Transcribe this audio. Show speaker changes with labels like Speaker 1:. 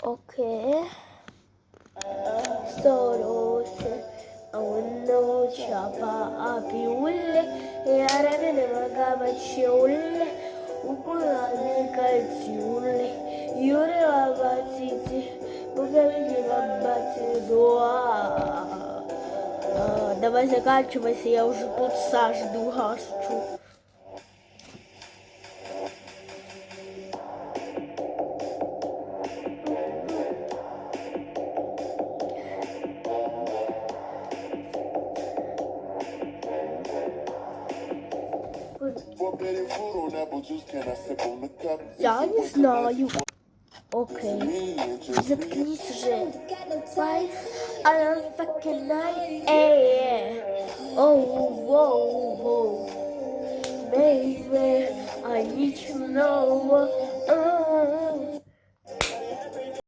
Speaker 1: Okay. Sorose no chapa apiulle e arane magavaciulle ukulani calciulle yure abatiti bugamini babati doa. Давай заканчивайся, я уже тут сажду гашчу. Я не знаю. Окей. Заткнись уже. Why? I don't fucking night. Эй. Oh, whoa, whoa. Baby, I need to know.